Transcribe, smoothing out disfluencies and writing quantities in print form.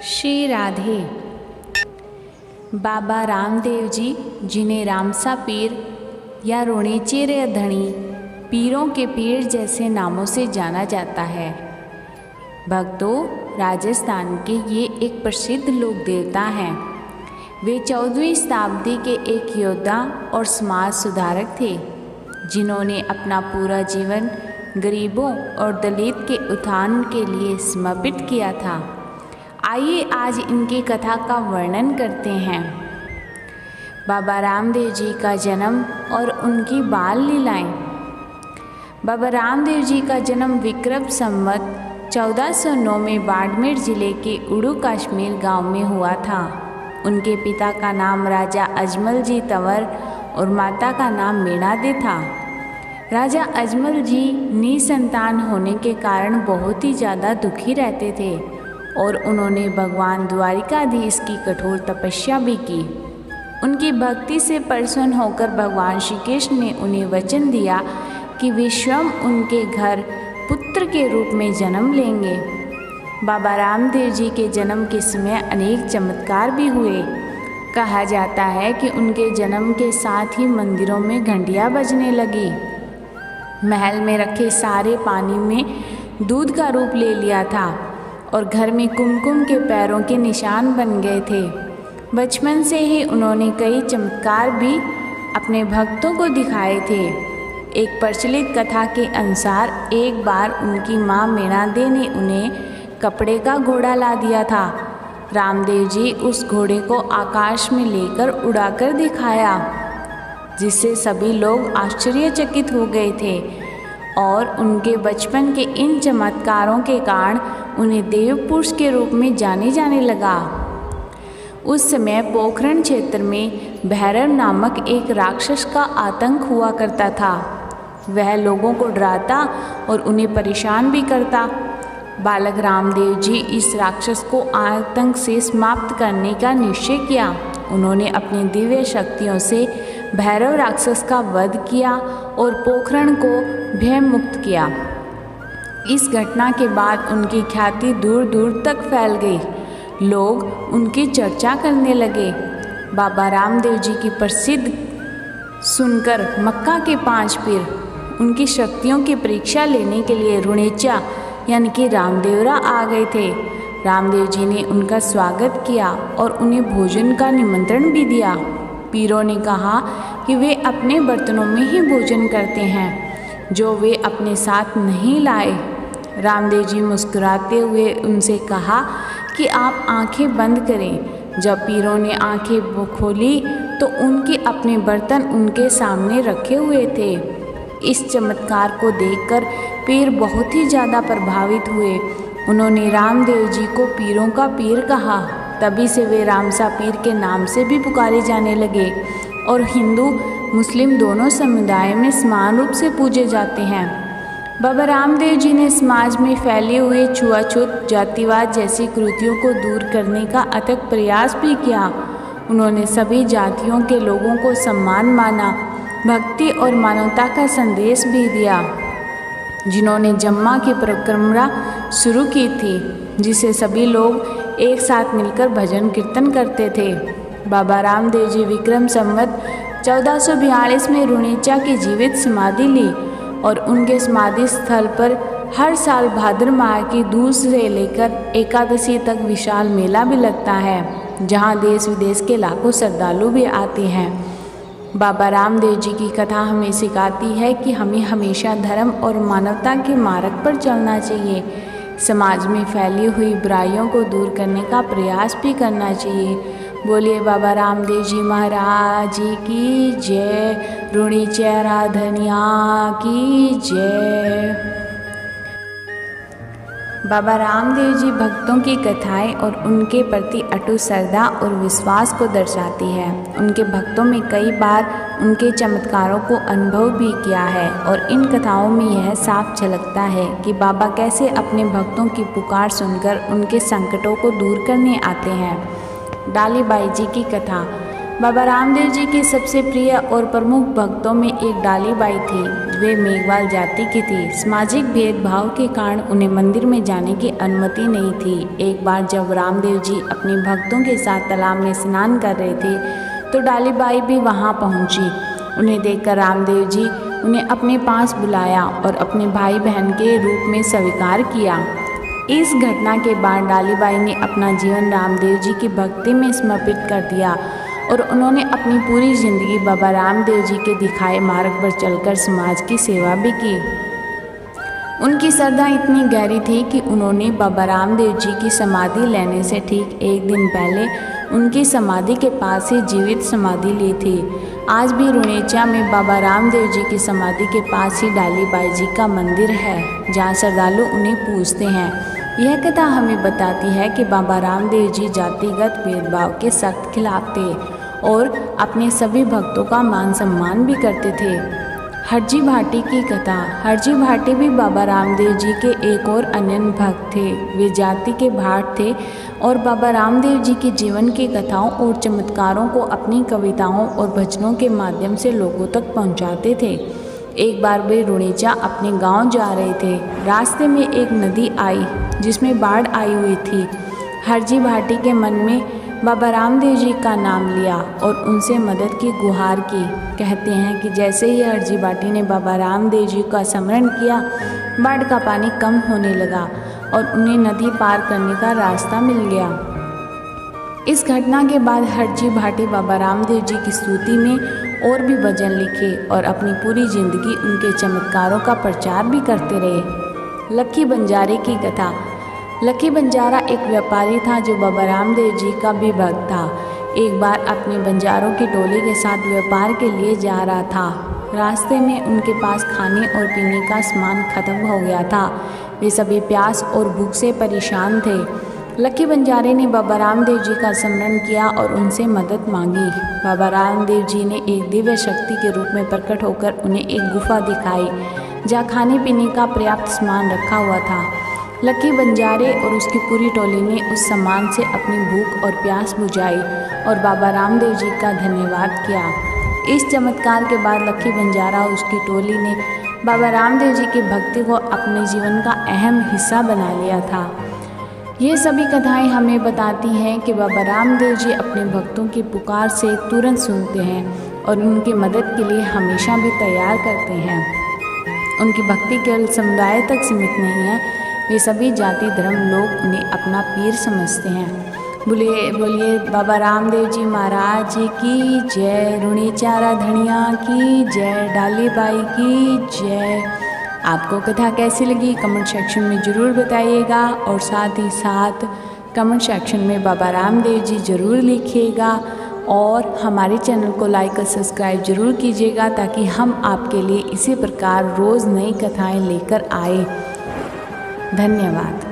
श्री राधे। बाबा रामदेव जी, जिन्हें रामसा पीर या रोणेचेरे धणी, पीरों के पीर जैसे नामों से जाना जाता है। भक्तों, राजस्थान के ये एक प्रसिद्ध लोक देवता हैं। वे 14वीं शताब्दी के एक योद्धा और समाज सुधारक थे, जिन्होंने अपना पूरा जीवन गरीबों और दलित के उत्थान के लिए समर्पित किया था। आइए आज इनकी कथा का वर्णन करते हैं। बाबा रामदेव जी का जन्म और उनकी बाल लीलाएं। बाबा रामदेव जी का जन्म विक्रम संवत 1409 में बाड़मेर जिले के उड़ू कश्मीर गांव में हुआ था। उनके पिता का नाम राजा अजमल जी तंवर और माता का नाम मीणादे था। राजा अजमल जी निसंतान होने के कारण बहुत ही ज़्यादा दुखी रहते थे और उन्होंने भगवान द्वारिकाधीश की कठोर तपस्या भी की। उनकी भक्ति से प्रसन्न होकर भगवान श्री कृष्ण ने उन्हें वचन दिया कि वे स्वयं उनके घर पुत्र के रूप में जन्म लेंगे। बाबा रामदेव जी के जन्म के समय अनेक चमत्कार भी हुए। कहा जाता है कि उनके जन्म के साथ ही मंदिरों में घंटियाँ बजने लगी। महल में रखे सारे पानी में दूध का रूप ले लिया था और घर में कुमकुम के पैरों के निशान बन गए थे। बचपन से ही उन्होंने कई चमत्कार भी अपने भक्तों को दिखाए थे। एक प्रचलित कथा के अनुसार एक बार उनकी माँ मीणादे ने उन्हें कपड़े का घोड़ा ला दिया था। रामदेव जी उस घोड़े को आकाश में लेकर उड़ाकर दिखाया, जिससे सभी लोग आश्चर्यचकित हो गए थे और उनके बचपन के इन चमत्कारों के कारण उन्हें देव पुरुष के रूप में जाने लगा। उस समय पोखरण क्षेत्र में भैरव नामक एक राक्षस का आतंक हुआ करता था। वह लोगों को डराता और उन्हें परेशान भी करता। बालक रामदेव जी इस राक्षस को आतंक से समाप्त करने का निश्चय किया। उन्होंने अपनी दिव्य शक्तियों से भैरव राक्षस का वध किया और पोखरण को भय मुक्त किया। इस घटना के बाद उनकी ख्याति दूर दूर तक फैल गई। लोग उनकी चर्चा करने लगे। बाबा रामदेव जी की प्रसिद्ध सुनकर मक्का के 5 पीर उनकी शक्तियों की परीक्षा लेने के लिए रुणेचा यानी कि रामदेवरा आ गए थे। रामदेव जी ने उनका स्वागत किया और उन्हें भोजन का निमंत्रण भी दिया। पीरों ने कहा कि वे अपने बर्तनों में ही भोजन करते हैं, जो वे अपने साथ नहीं लाए। रामदेव जी मुस्कुराते हुए उनसे कहा कि आप आंखें बंद करें। जब पीरों ने आंखें खोली तो उनके अपने बर्तन उनके सामने रखे हुए थे। इस चमत्कार को देखकर पीर बहुत ही ज़्यादा प्रभावित हुए। उन्होंने रामदेव जी को पीरों का पीर कहा। तभी से वे रामसा पीर के नाम से भी पुकारे जाने लगे और हिंदू मुस्लिम दोनों समुदाय में समान रूप से पूजे जाते हैं। बाबा रामदेव जी ने समाज में फैले हुए छुआछूत, जातिवाद जैसी कुरीतियों को दूर करने का अथक प्रयास भी किया। उन्होंने सभी जातियों के लोगों को सम्मान माना, भक्ति और मानवता का संदेश भी दिया। जिन्होंने जम्मा की परिक्रमा शुरू की थी, जिसे सभी लोग एक साथ मिलकर भजन कीर्तन करते थे। बाबा रामदेव जी विक्रम संवत 1442 में रुणेचा की जीवित समाधि ली और उनके समाधि स्थल पर हर साल भाद्र माह की दूज से लेकर एकादशी तक विशाल मेला भी लगता है, जहां देश विदेश के लाखों श्रद्धालु भी आते हैं। बाबा रामदेव जी की कथा हमें सिखाती है कि हमें हमेशा धर्म और मानवता के मार्ग पर चलना चाहिए। समाज में फैली हुई बुराइयों को दूर करने का प्रयास भी करना चाहिए। बोलिए बाबा रामदेव जी महाराज की जय, रुणेचेरा धनिया की जय। बाबा रामदेव जी भक्तों की कथाएं और उनके प्रति अटूट श्रद्धा और विश्वास को दर्शाती है। उनके भक्तों में कई बार उनके चमत्कारों को अनुभव भी किया है और इन कथाओं में यह साफ झलकता है कि बाबा कैसे अपने भक्तों की पुकार सुनकर उनके संकटों को दूर करने आते हैं। डाली बाई जी की कथा। बाबा रामदेव जी के सबसे प्रिय और प्रमुख भक्तों में एक डाली बाई थी। वे मेघवाल जाति की थी। सामाजिक भेदभाव के कारण उन्हें मंदिर में जाने की अनुमति नहीं थी। एक बार जब रामदेव जी अपने भक्तों के साथ तालाब में स्नान कर रहे थे तो डाली बाई भी वहां पहुंची। उन्हें देखकर रामदेव जी उन्हें अपने पास बुलाया और अपने भाई बहन के रूप में स्वीकार किया। इस घटना के बाद डाली बाई ने अपना जीवन रामदेव जी की भक्ति में समर्पित कर दिया और उन्होंने अपनी पूरी जिंदगी बाबा रामदेव जी के दिखाए मार्ग पर चलकर समाज की सेवा भी की। उनकी श्रद्धा इतनी गहरी थी कि उन्होंने बाबा रामदेव जी की समाधि लेने से ठीक एक दिन पहले उनकी समाधि के पास ही जीवित समाधि ली थी। आज भी रुणेचा में बाबा रामदेव जी की समाधि के पास ही डाली बाई जी का मंदिर है, जहाँ श्रद्धालु उन्हें पूजते हैं। यह कथा हमें बताती है कि बाबा रामदेव जी जातिगत भेदभाव के सख्त खिलाफ थे और अपने सभी भक्तों का मान सम्मान भी करते थे। हरजी भाटी की कथा। हरजी भाटी भी बाबा रामदेव जी के एक और अन्य भक्त थे। वे जाति के भाट थे और बाबा रामदेव जी के जीवन की कथाओं और चमत्कारों को अपनी कविताओं और भजनों के माध्यम से लोगों तक पहुंचाते थे। एक बार वे रुणेचा अपने गांव जा रहे थे। रास्ते में एक नदी आई जिसमें बाढ़ आई हुई थी। हरजी भाटी के मन में बाबा रामदेव जी का नाम लिया और उनसे मदद की गुहार की। कहते हैं कि जैसे ही हरजी भाटी ने बाबा रामदेव जी का स्मरण किया, बाढ़ का पानी कम होने लगा और उन्हें नदी पार करने का रास्ता मिल गया। इस घटना के बाद हरजी भाटी बाबा रामदेव जी की स्तुति में और भी भजन लिखे और अपनी पूरी जिंदगी उनके चमत्कारों का प्रचार भी करते रहे। लक्की बंजारे की कथा। लक्की बंजारा एक व्यापारी था जो बाबा रामदेव जी का भी भक्त था। एक बार अपने बंजारों की टोली के साथ व्यापार के लिए जा रहा था। रास्ते में उनके पास खाने और पीने का सामान खत्म हो गया था। वे सभी प्यास और भूख से परेशान थे। लक्की बंजारे ने बाबा रामदेव जी का स्मरण किया और उनसे मदद मांगी। बाबा रामदेव जी ने एक दिव्य शक्ति के रूप में प्रकट होकर उन्हें एक गुफा दिखाई जहाँ खाने पीने का पर्याप्त सामान रखा हुआ था। लक्की बंजारे और उसकी पूरी टोली ने उस सामान से अपनी भूख और प्यास बुझाई और बाबा रामदेव जी का धन्यवाद किया। इस चमत्कार के बाद लक्की बंजारा और उसकी टोली ने बाबा रामदेव जी की भक्ति को अपने जीवन का अहम हिस्सा बना लिया था। ये सभी कथाएं हमें बताती हैं कि बाबा रामदेव जी अपने भक्तों की पुकार से तुरंत सुनते हैं और उनकी मदद के लिए हमेशा भी तैयार करते हैं। उनकी भक्ति केवल समुदाय तक सीमित नहीं है, वे सभी जाति धर्म लोग उन्हें अपना पीर समझते हैं। बोलिए बाबा रामदेव जी महाराज की जय, रुणेचा राधनिया की जय, डाली बाई की जय। आपको कथा कैसी लगी कमेंट सेक्शन में ज़रूर बताइएगा और साथ ही साथ कमेंट सेक्शन में बाबा रामदेव जी ज़रूर लिखिएगा और हमारे चैनल को लाइक और सब्सक्राइब ज़रूर कीजिएगा ताकि हम आपके लिए इसी प्रकार रोज़ नई कथाएं लेकर आए। धन्यवाद।